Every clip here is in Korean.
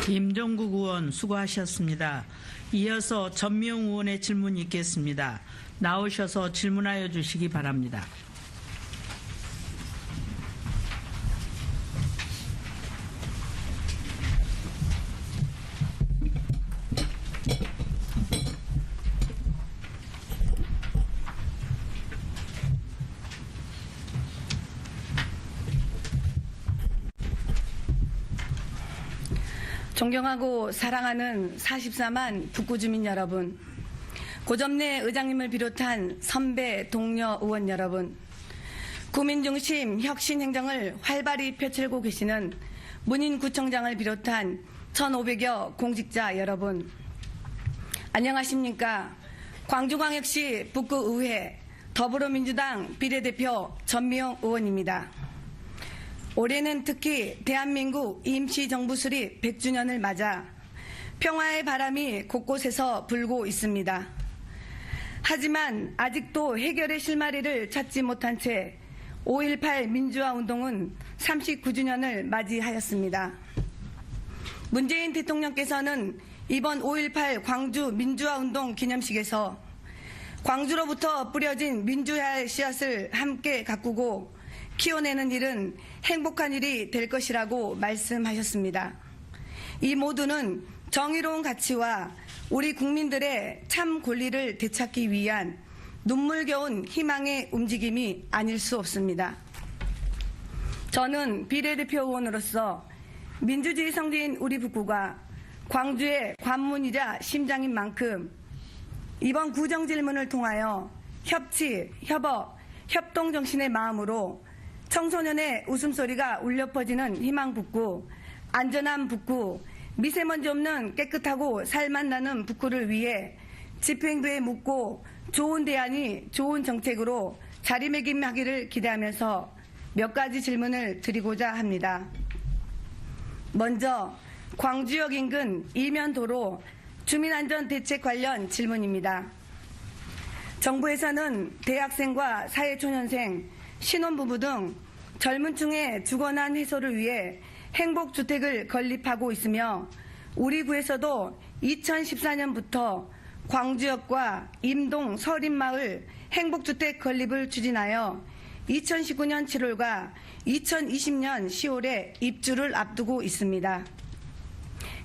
임종국 의원 수고하셨습니다. 이어서 전미영 의원의 질문이 있겠습니다. 나오셔서 질문하여 주시기 바랍니다. 존경하고 사랑하는 44만 북구 주민 여러분, 고점내 의장님을 비롯한 선배 동료 의원 여러분, 구민중심 혁신행정을 활발히 펼치고 계시는 문인구청장을 비롯한 1,500여 공직자 여러분, 안녕하십니까? 광주광역시 북구의회 더불어민주당 비례대표 전미영 의원입니다. 올해는 특히 대한민국 임시정부 수립 100주년을 맞아 평화의 바람이 곳곳에서 불고 있습니다. 하지만 아직도 해결의 실마리를 찾지 못한 채 5.18 민주화운동은 39주년을 맞이하였습니다. 문재인 대통령께서는 이번 5.18 광주 민주화운동 기념식에서 광주로부터 뿌려진 민주화의 씨앗을 함께 가꾸고 키워내는 일은 행복한 일이 될 것이라고 말씀하셨습니다. 이 모두는 정의로운 가치와 우리 국민들의 참 권리를 되찾기 위한 눈물겨운 희망의 움직임이 아닐 수 없습니다. 저는 비례대표 의원으로서 민주주의 성지인 우리 북구가 광주의 관문이자 심장인 만큼 이번 구정질문을 통하여 협치, 협업, 협동 정신의 마음으로 청소년의 웃음소리가 울려 퍼지는 희망 북구, 안전한 북구, 미세먼지 없는 깨끗하고 살맛 나는 북구를 위해 집행부에 묻고 좋은 대안이 좋은 정책으로 자리매김하기를 기대하면서 몇 가지 질문을 드리고자 합니다. 먼저 광주역 인근 이면도로 주민안전대책 관련 질문입니다. 정부에서는 대학생과 사회초년생, 신혼부부 등 젊은 층의 주거난 해소를 위해 행복주택을 건립하고 있으며 우리 구에서도 2014년부터 광주역과 임동 서린마을 행복주택 건립을 추진하여 2019년 7월과 2020년 10월에 입주를 앞두고 있습니다.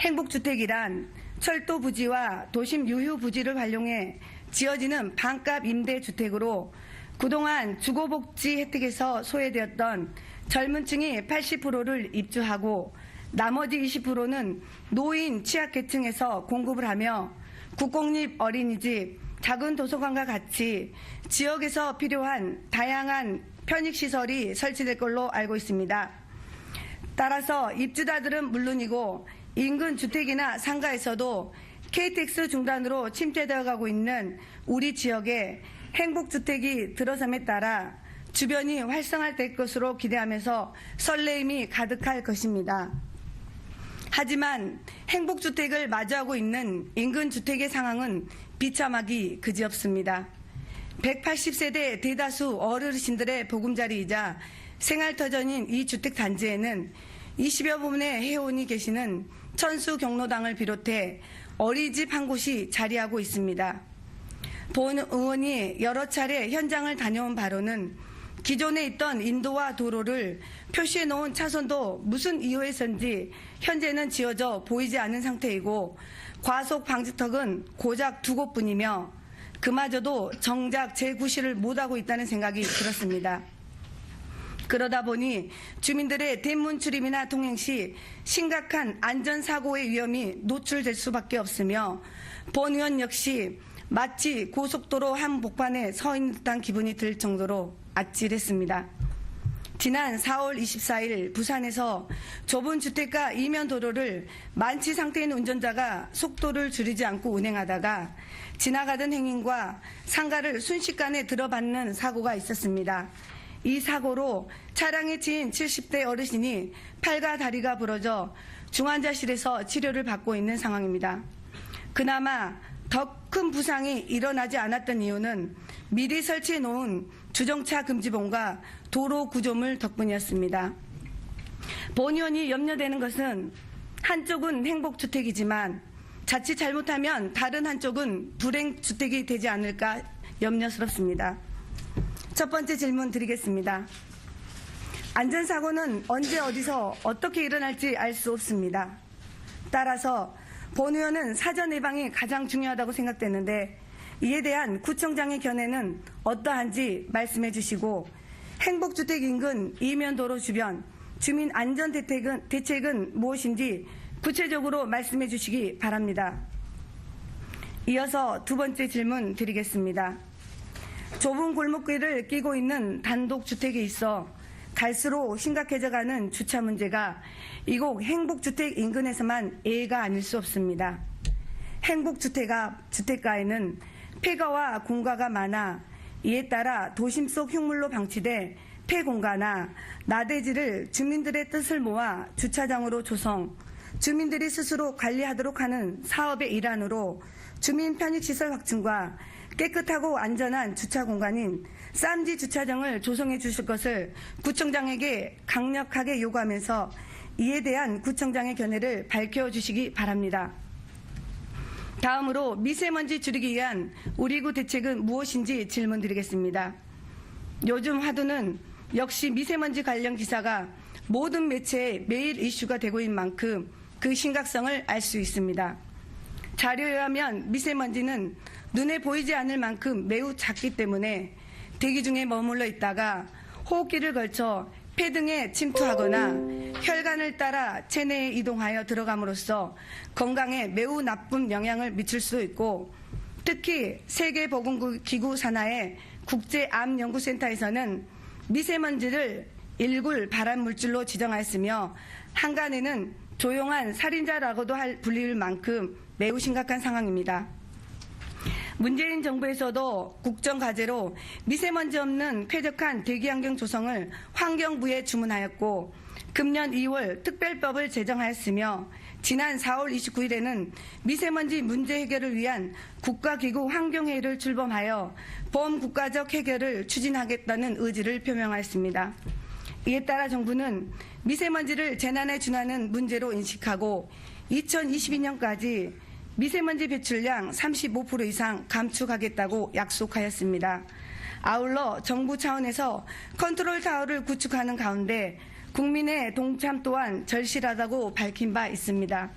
행복주택이란 철도 부지와 도심 유휴 부지를 활용해 지어지는 반값 임대주택으로 그동안 주거복지 혜택에서 소외되었던 젊은 층이 80%를 입주하고 나머지 20%는 노인 취약계층에서 공급을 하며 국공립 어린이집, 작은 도서관과 같이 지역에서 필요한 다양한 편익시설이 설치될 걸로 알고 있습니다. 따라서 입주자들은 물론이고 인근 주택이나 상가에서도 KTX 중단으로 침체되어 가고 있는 우리 지역에 행복주택이 들어섬에 따라 주변이 활성화될 것으로 기대하면서 설레임이 가득할 것입니다. 하지만 행복주택을 마주하고 있는 인근 주택의 상황은 비참하기 그지없습니다. 180세대 대다수 어르신들의 보금자리이자 생활터전인 이 주택단지에는 20여 분의 회원이 계시는 천수 경로당을 비롯해 어린이집 한 곳이 자리하고 있습니다. 본 의원이 여러 차례 현장을 다녀온 바로는 기존에 있던 인도와 도로를 표시해 놓은 차선도 무슨 이유에서인지 현재는 지어져 보이지 않는 상태이고 과속 방지턱은 고작 2곳뿐이며 그마저도 정작 재구시를 못하고 있다는 생각이 들었습니다. 그러다 보니 주민들의 대문 출입이나 통행 시 심각한 안전사고의 위험이 노출될 수밖에 없으며 본 의원 역시 마치 고속도로 한복판에 서 있는 듯한 기분이 들 정도로 아찔했습니다. 지난 4월 24일 부산에서 좁은 주택가 이면도로를 만취 상태인 운전자가 속도를 줄이지 않고 운행하다가 지나가던 행인과 상가를 순식간에 들어받는 사고가 있었습니다. 이 사고로 차량에 치인 70대 어르신이 팔과 다리가 부러져 중환자실에서 치료를 받고 있는 상황입니다. 그나마 더 큰 부상이 일어나지 않았던 이유는 미리 설치해 놓은 주정차 금지봉과 도로 구조물 덕분이었습니다. 본 의원이 염려되는 것은 한쪽은 행복주택이지만 자칫 잘못하면 다른 한쪽은 불행주택이 되지 않을까 염려스럽습니다. 첫 번째 질문 드리겠습니다. 안전사고는 언제 어디서 어떻게 일어날지 알 수 없습니다. 따라서 본 의원은 사전 예방이 가장 중요하다고 생각되는데 이에 대한 구청장의 견해는 어떠한지 말씀해 주시고 행복주택 인근 이면도로 주변 주민 안전 대책은 무엇인지 구체적으로 말씀해 주시기 바랍니다. 이어서 두 번째 질문 드리겠습니다. 좁은 골목길을 끼고 있는 단독주택에 있어 갈수록 심각해져가는 주차 문제가 이곳 행복주택 인근에서만 예가 아닐 수 없습니다. 행복주택가에는 폐가와 공가가 많아 이에 따라 도심 속 흉물로 방치돼 폐공가나 나대지를 주민들의 뜻을 모아 주차장으로 조성, 주민들이 스스로 관리하도록 하는 사업의 일환으로 주민 편익시설 확충과 깨끗하고 안전한 주차 공간인 쌈지 주차장을 조성해 주실 것을 구청장에게 강력하게 요구하면서 이에 대한 구청장의 견해를 밝혀주시기 바랍니다. 다음으로 미세먼지 줄이기 위한 우리 구 대책은 무엇인지 질문드리겠습니다. 요즘 화두는 역시 미세먼지 관련 기사가 모든 매체에 매일 이슈가 되고 있는 만큼 그 심각성을 알 수 있습니다. 자료에 의하면 미세먼지는 눈에 보이지 않을 만큼 매우 작기 때문에 대기 중에 머물러 있다가 호흡기를 걸쳐 폐 등에 침투하거나 혈관을 따라 체내에 이동하여 들어감으로써 건강에 매우 나쁜 영향을 미칠 수 있고 특히 세계보건기구 산하의 국제암연구센터에서는 미세먼지를 1굴 발암물질로 지정하였으며 한간에는 조용한 살인자라고도 불릴 만큼 매우 심각한 상황입니다. 문재인 정부에서도 국정과제로 미세먼지 없는 쾌적한 대기환경 조성을 환경부에 주문하였고 금년 2월 특별법을 제정하였으며 지난 4월 29일에는 미세먼지 문제 해결을 위한 국가기구 환경회의를 출범하여 범국가적 해결을 추진하겠다는 의지를 표명하였습니다. 이에 따라 정부는 미세먼지를 재난에 준하는 문제로 인식하고 2022년까지 미세먼지 배출량 35% 이상 감축하겠다고 약속하였습니다. 아울러 정부 차원에서 컨트롤 타워를 구축하는 가운데 국민의 동참 또한 절실하다고 밝힌 바 있습니다.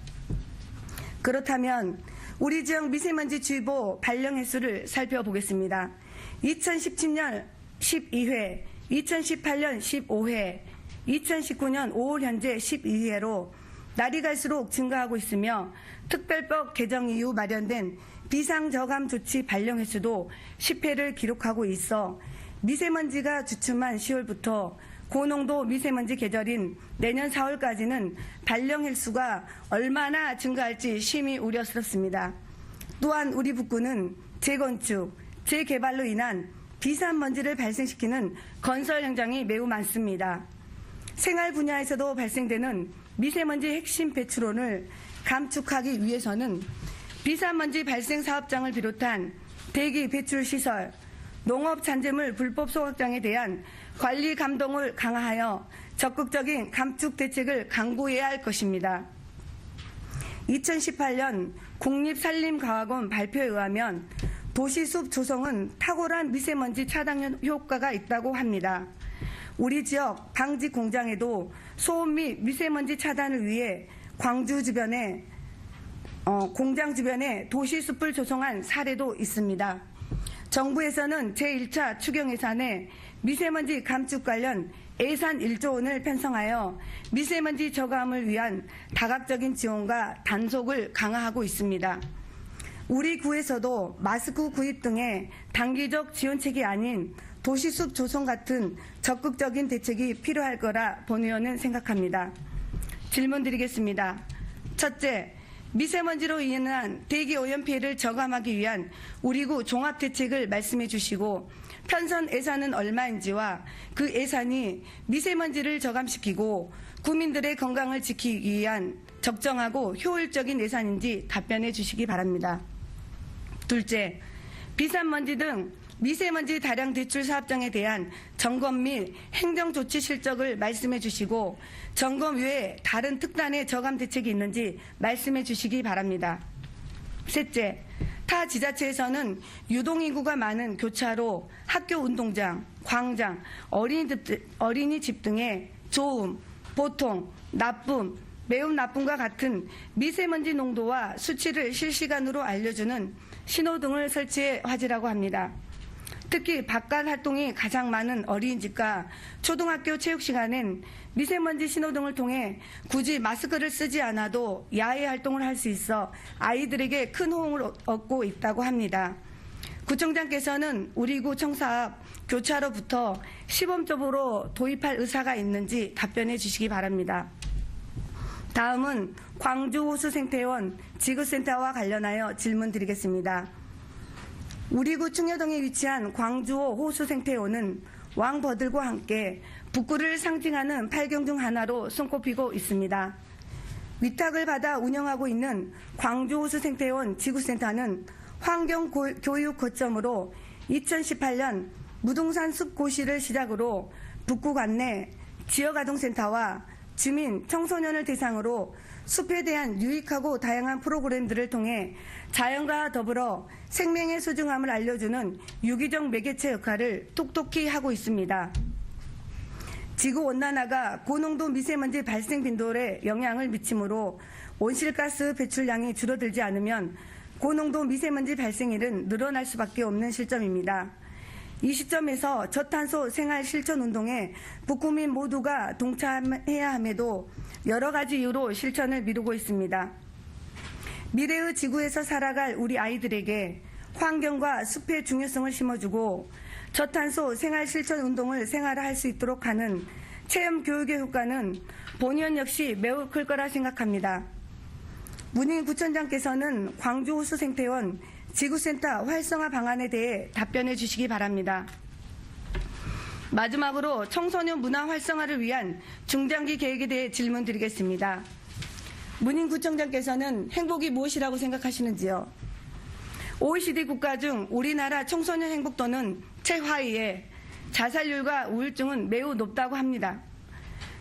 그렇다면 우리 지역 미세먼지 주의보 발령 횟수를 살펴보겠습니다. 2017년 12회, 2018년 15회, 2019년 5월 현재 12회로 날이 갈수록 증가하고 있으며 특별법 개정 이후 마련된 비상저감 조치 발령 횟수도 10회를 기록하고 있어 미세먼지가 주춤한 10월부터 고농도 미세먼지 계절인 내년 4월까지는 발령 횟수가 얼마나 증가할지 심히 우려스럽습니다. 또한 우리 북구는 재건축, 재개발로 인한 비산먼지를 발생시키는 건설 현장이 매우 많습니다. 생활 분야에서도 발생되는 미세먼지 핵심 배출원을 감축하기 위해서는 비산먼지 발생 사업장을 비롯한 대기 배출 시설, 농업 잔재물 불법 소각장에 대한 관리 감독을 강화하여 적극적인 감축 대책을 강구해야 할 것입니다. 2018년 국립산림과학원 발표에 의하면 도시숲 조성은 탁월한 미세먼지 차단 효과가 있다고 합니다. 우리 지역 방직 공장에도 소음 및 미세먼지 차단을 위해 광주 주변에 공장 주변에 도시숲을 조성한 사례도 있습니다. 정부에서는 제1차 추경 예산에 미세먼지 감축 관련 예산 1조 원을 편성하여 미세먼지 저감을 위한 다각적인 지원과 단속을 강화하고 있습니다. 우리 구에서도 마스크 구입 등의 단기적 지원책이 아닌 도시숲 조성 같은 적극적인 대책이 필요할 거라 본 의원은 생각합니다. 질문 드리겠습니다. 첫째, 미세먼지로 인한 대기오염 피해를 저감하기 위한 우리 구 종합대책을 말씀해 주시고 편성 예산은 얼마인지와 그 예산이 미세먼지를 저감시키고 국민들의 건강을 지키기 위한 적정하고 효율적인 예산인지 답변해 주시기 바랍니다. 둘째, 비산먼지 등 미세먼지 다량 대출 사업장에 대한 점검 및 행정조치 실적을 말씀해 주시고 점검 외에 다른 특단의 저감 대책이 있는지 말씀해 주시기 바랍니다. 셋째, 타 지자체에서는 유동인구가 많은 교차로, 학교 운동장, 광장, 어린이집 등의 좋음, 보통, 나쁨, 매우 나쁨과 같은 미세먼지 농도와 수치를 실시간으로 알려주는 신호등을 설치해 화지라고 합니다. 특히 바깥 활동이 가장 많은 어린이집과 초등학교 체육시간엔 미세먼지 신호등을 통해 굳이 마스크를 쓰지 않아도 야외 활동을 할 수 있어 아이들에게 큰 호응을 얻고 있다고 합니다. 구청장께서는 우리 구 청사 앞 교차로부터 시범적으로 도입할 의사가 있는지 답변해 주시기 바랍니다. 다음은 광주호수생태원 지구센터와 관련하여 질문드리겠습니다. 우리 구 충여동에 위치한 광주호 호수생태원은 왕버들과 함께 북구를 상징하는 팔경 중 하나로 손꼽히고 있습니다. 위탁을 받아 운영하고 있는 광주호수생태원 지구센터는 환경교육 거점으로 2018년 무등산 숲고시를 시작으로 북구 관내 지역아동센터와 주민, 청소년을 대상으로 숲에 대한 유익하고 다양한 프로그램들을 통해 자연과 더불어 생명의 소중함을 알려주는 유기적 매개체 역할을 톡톡히 하고 있습니다. 지구온난화가 고농도 미세먼지 발생 빈도에 영향을 미치므로 온실가스 배출량이 줄어들지 않으면 고농도 미세먼지 발생률은 늘어날 수밖에 없는 시점입니다. 이 시점에서 저탄소 생활 실천 운동에 북구민 모두가 동참해야 함에도 여러 가지 이유로 실천을 미루고 있습니다. 미래의 지구에서 살아갈 우리 아이들에게 환경과 숲의 중요성을 심어주고 저탄소 생활 실천 운동을 생활화할 수 있도록 하는 체험 교육의 효과는 본의원 역시 매우 클 거라 생각합니다. 문인 구청장께서는 광주호수생태원 지구센터 활성화 방안에 대해 답변해 주시기 바랍니다. 마지막으로 청소년 문화 활성화를 위한 중장기 계획에 대해 질문드리겠습니다. 문인 구청장께서는 행복이 무엇이라고 생각하시는지요? OECD 국가 중 우리나라 청소년 행복도는 최하위에 자살률과 우울증은 매우 높다고 합니다.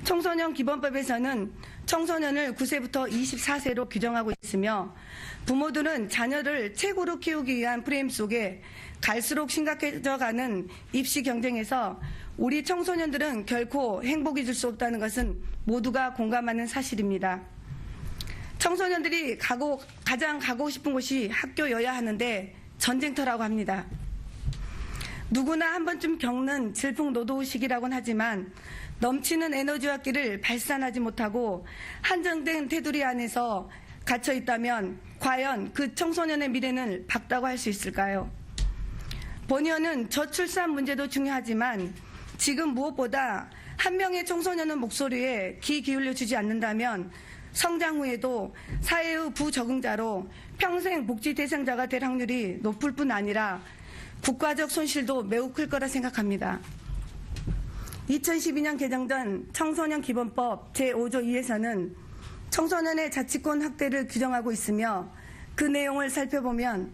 청소년 기본법에서는 청소년을 9세부터 24세로 규정하고 있으며 부모들은 자녀를 최고로 키우기 위한 프레임 속에 갈수록 심각해져가는 입시 경쟁에서 우리 청소년들은 결코 행복해질 수 없다는 것은 모두가 공감하는 사실입니다. 청소년들이 가장 가고 싶은 곳이 학교여야 하는데 전쟁터라고 합니다. 누구나 한 번쯤 겪는 질풍노도 시기라곤 하지만 넘치는 에너지와 끼를 발산하지 못하고 한정된 테두리 안에서 갇혀 있다면 과연 그 청소년의 미래는 밝다고 할 수 있을까요? 본의원은 저출산 문제도 중요하지만 지금 무엇보다 한 명의 청소년의 목소리에 귀 기울여 주지 않는다면 성장 후에도 사회의 부적응자로 평생 복지 대상자가 될 확률이 높을 뿐 아니라 국가적 손실도 매우 클 거라 생각합니다. 2012년 개정된 청소년 기본법 제5조 2에서는 청소년의 자치권 확대를 규정하고 있으며 그 내용을 살펴보면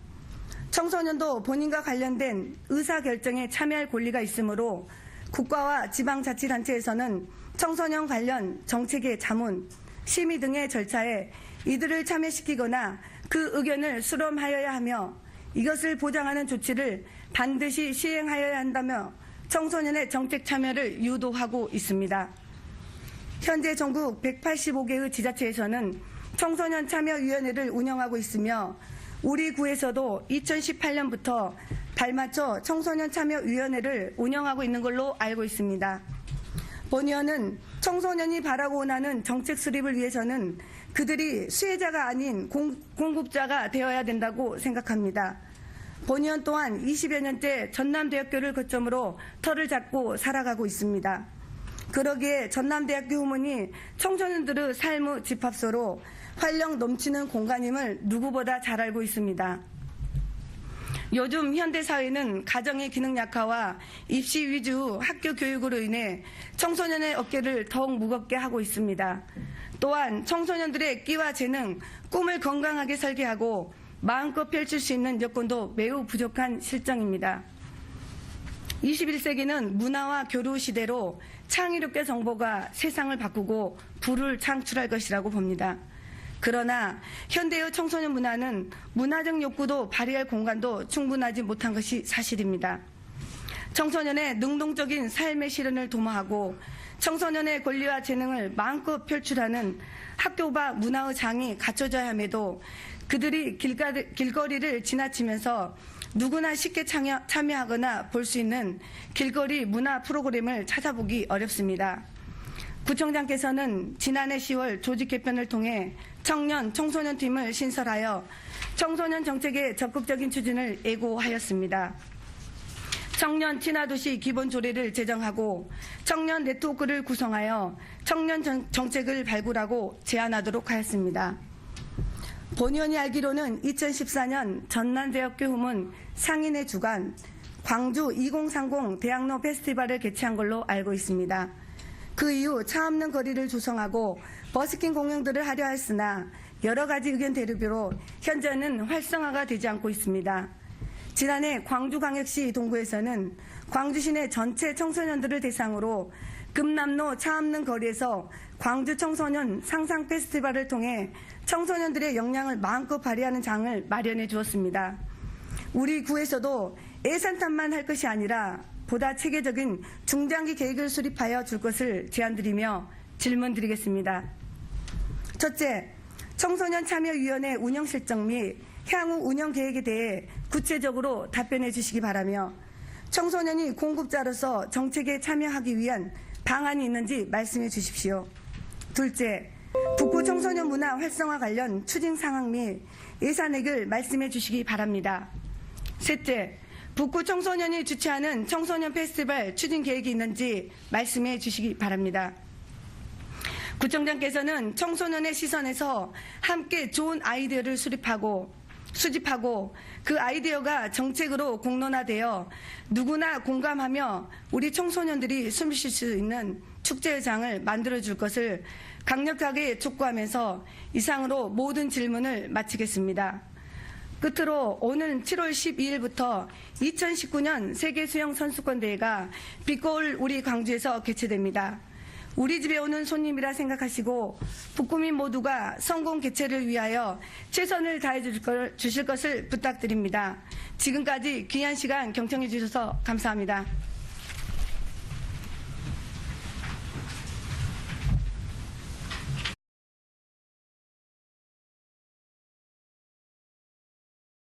청소년도 본인과 관련된 의사결정에 참여할 권리가 있으므로 국가와 지방자치단체에서는 청소년 관련 정책의 자문, 심의 등의 절차에 이들을 참여시키거나 그 의견을 수렴하여야 하며 이것을 보장하는 조치를 반드시 시행하여야 한다며 청소년의 정책 참여를 유도하고 있습니다. 현재 전국 185개의 지자체에서는 청소년 참여위원회를 운영하고 있으며 우리 구에서도 2018년부터 발맞춰 청소년 참여위원회를 운영하고 있는 걸로 알고 있습니다. 본의원은 청소년이 바라고 원하는 정책 수립을 위해서는 그들이 수혜자가 아닌 공급자가 되어야 된다고 생각합니다. 본의원 또한 20여 년째 전남대학교를 거점으로 터를 잡고 살아가고 있습니다. 그러기에 전남대학교 후문이 청소년들의 삶의 집합소로 활력 넘치는 공간임을 누구보다 잘 알고 있습니다. 요즘 현대사회는 가정의 기능 약화와 입시 위주 학교 교육으로 인해 청소년의 어깨를 더욱 무겁게 하고 있습니다. 또한 청소년들의 끼와 재능, 꿈을 건강하게 설계하고 마음껏 펼칠 수 있는 여건도 매우 부족한 실정입니다. 21세기는 문화와 교류 시대로 창의력과 정보가 세상을 바꾸고 부를 창출할 것이라고 봅니다. 그러나 현대의 청소년 문화는 문화적 욕구도 발휘할 공간도 충분하지 못한 것이 사실입니다. 청소년의 능동적인 삶의 실현을 도모하고 청소년의 권리와 재능을 마음껏 표출하는 학교와 문화의 장이 갖춰져야 함에도 그들이 길거리를 지나치면서 누구나 쉽게 참여하거나 볼 수 있는 길거리 문화 프로그램을 찾아보기 어렵습니다. 구청장께서는 지난해 10월 조직 개편을 통해 청년, 청소년 팀을 신설하여 청소년 정책의 적극적인 추진을 예고하였습니다. 청년 친화도시 기본 조례를 제정하고 청년 네트워크를 구성하여 청년 정책을 발굴하고 제안하도록 하였습니다. 본의원이 알기로는 2014년 전남대학교 후문 상인회 주관 광주 2030 대학로 페스티벌을 개최한 걸로 알고 있습니다. 그 이후 차 없는 거리를 조성하고 버스킹 공연들을 하려 했으나 여러 가지 의견 대립으로 현재는 활성화가 되지 않고 있습니다. 지난해 광주광역시 동구에서는 광주 시내 전체 청소년들을 대상으로 금남로 차 없는 거리에서 광주 청소년 상상 페스티벌을 통해 청소년들의 역량을 마음껏 발휘하는 장을 마련해 주었습니다. 우리 구에서도 예산탄만 할 것이 아니라 보다 체계적인 중장기 계획을 수립하여 줄 것을 제안드리며 질문드리겠습니다. 첫째, 청소년 참여위원회 운영 실정 및 향후 운영 계획에 대해 구체적으로 답변해 주시기 바라며 청소년이 공급자로서 정책에 참여하기 위한 방안이 있는지 말씀해 주십시오. 둘째, 북구 청소년 문화 활성화 관련 추진 상황 및 예산액을 말씀해 주시기 바랍니다. 셋째, 북구 청소년이 주최하는 청소년 페스티벌 추진 계획이 있는지 말씀해 주시기 바랍니다. 구청장께서는 청소년의 시선에서 함께 좋은 아이디어를 수집하고 그 아이디어가 정책으로 공론화되어 누구나 공감하며 우리 청소년들이 숨 쉴 수 있는 축제장을 만들어줄 것을 강력하게 촉구하면서 이상으로 모든 질문을 마치겠습니다. 끝으로 오는 7월 12일부터 2019년 세계수영선수권대회가 빛고울 우리 광주에서 개최됩니다. 우리 집에 오는 손님이라 생각하시고 북구민 모두가 성공 개최를 위하여 최선을 다해 주실 것을 부탁드립니다. 지금까지 귀한 시간 경청해 주셔서 감사합니다.